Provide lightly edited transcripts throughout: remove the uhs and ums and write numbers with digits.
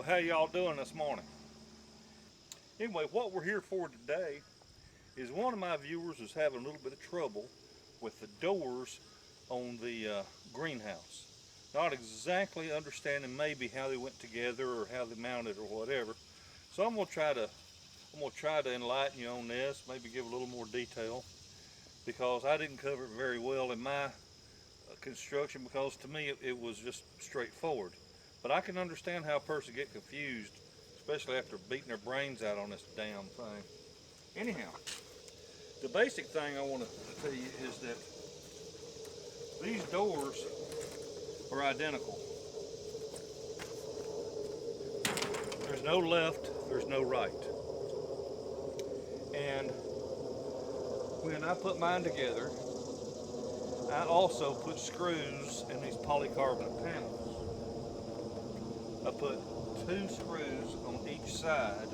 How y'all doing this morning? Anyway, what we're here for today is one of my viewers is having a little bit of trouble with the doors on the greenhouse. Not exactly understanding maybe how they went together or how they mounted or whatever. So I'm gonna try to enlighten you on this, maybe give a little more detail, because I didn't cover it very well in my construction, because to me it was just straightforward. But I can understand how a person get confused, especially after beating their brains out on this damn thing. Anyhow, the basic thing I want to tell you is that these doors are identical. There's no left, there's no right. And when I put mine together, I also put screws in these polycarbonate panels. I put 2 screws on each side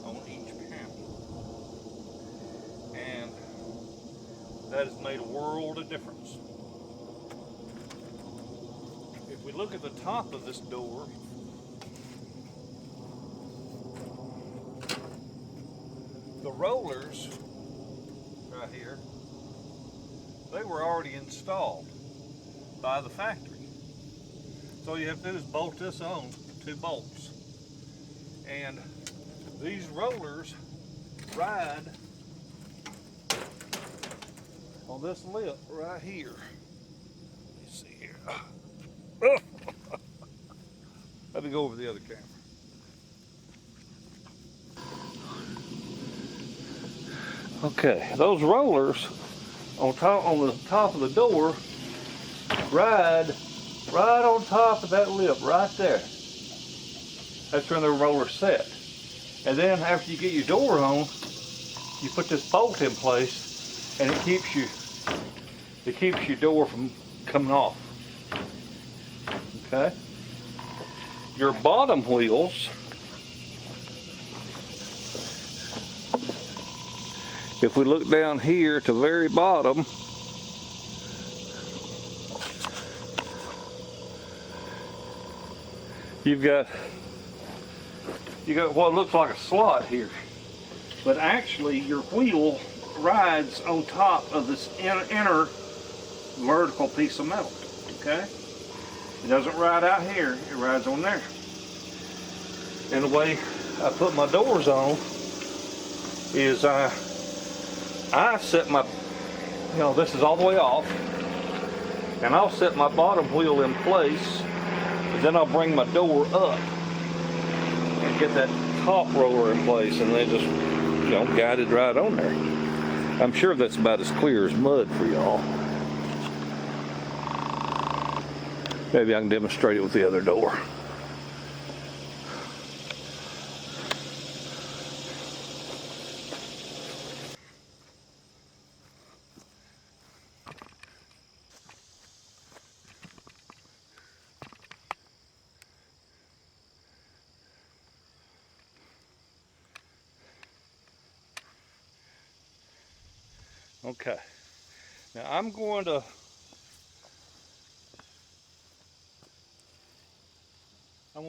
on each panel. And that has made a world of difference. If we look at the top of this door, the rollers right here, they were already installed by the factory. So all you have to do is bolt this on, 2 bolts. And these rollers ride on this lip right here. Let me see here. Let me go over the other camera. Okay, those rollers on the top of the door ride right on top of that lip right there. That's where the roller set. And then after you get your door on, you put this bolt in place, and it keeps your door from coming off. Okay? Your bottom wheels, if we look down here to the very bottom, you got what looks like a slot here, but actually your wheel rides on top of this inner vertical piece of metal. Okay, it doesn't ride out here, it rides on there. And the way I put my doors on is I set my, this is all the way off, and I'll set my bottom wheel in place, and then I'll bring my door up and get that top roller in place, and then just, guide it right on there. I'm sure that's about as clear as mud for y'all. Maybe I can demonstrate it with the other door. Okay, now I'm going to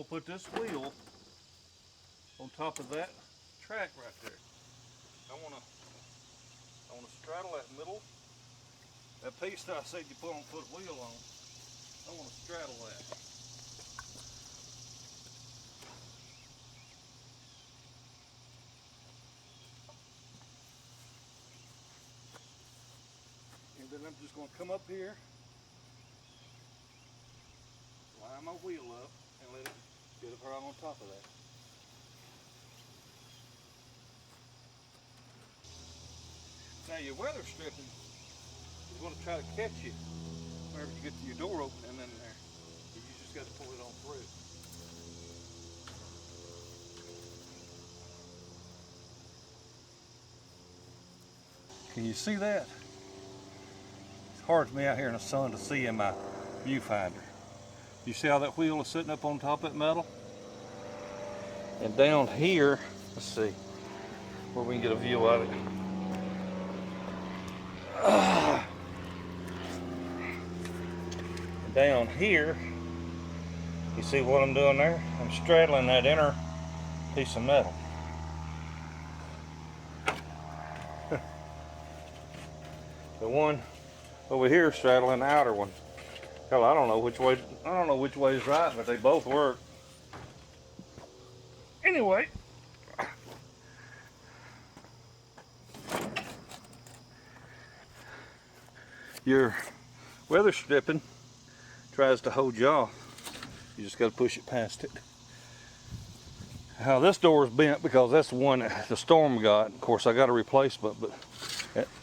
put this wheel on top of that track right there. I want to straddle that middle, that piece that I said you put a wheel on. I want to straddle that. And then I'm just going to come up here, line my wheel up, and let it get it right on top of that. Now your weather stripping is going to try to catch you whenever you get to your door opening in there. You just got to pull it on through. Can you see that? It's hard for me out here in the sun to see in my viewfinder. You see how that wheel is sitting up on top of that metal? And down here, let's see where we can get a view of it. Down here, You see what I'm doing there? I'm straddling that inner piece of metal. The one over here straddling the outer one. Hell, I don't know which way is right, but they both work. Anyway, your weather stripping tries to hold you off. You just got to push it past it. Now this door is bent because that's the one that the storm got. Of course, I got a replacement, but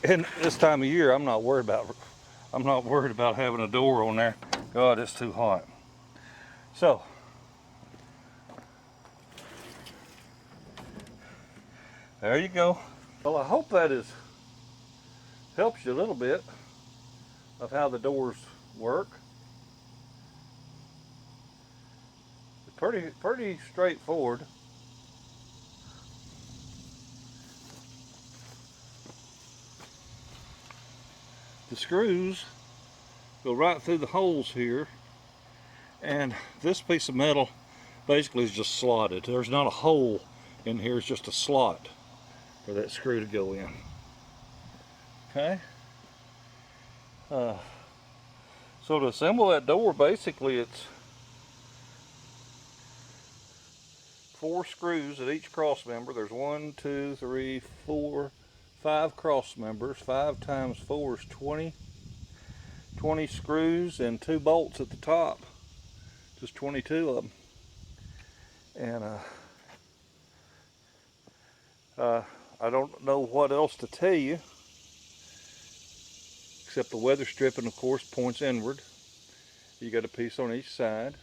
and this time of year, I'm not worried about having a door on there. God, it's too hot. So there you go. Well, I hope that helps you a little bit of how the doors work. It's pretty straightforward. The screws go right through the holes here, and this piece of metal basically is just slotted. There's not a hole in here, it's just a slot for that screw to go in. Okay. So to assemble that door, basically it's 4 screws at each cross member. There's 1, 2, 3, 4, 5 cross members. 5 times 4 is 20. 20 screws and 2 bolts at the top. Just 22 of them. And I don't know what else to tell you, except the weather stripping, of course, points inward. You got a piece on each side.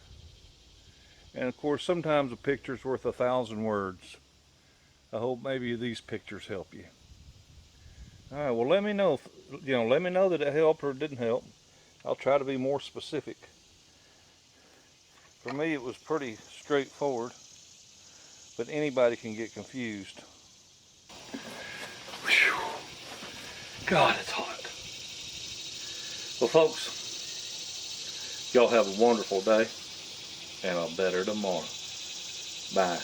And of course, sometimes a picture's worth 1,000 words. I hope maybe these pictures help you. All right, well, let me know let me know that it helped or it didn't help. I'll try to be more specific. For me, it was pretty straightforward, but anybody can get confused. Whew. God, it's hot. Well, folks, y'all have a wonderful day and a better tomorrow. Bye.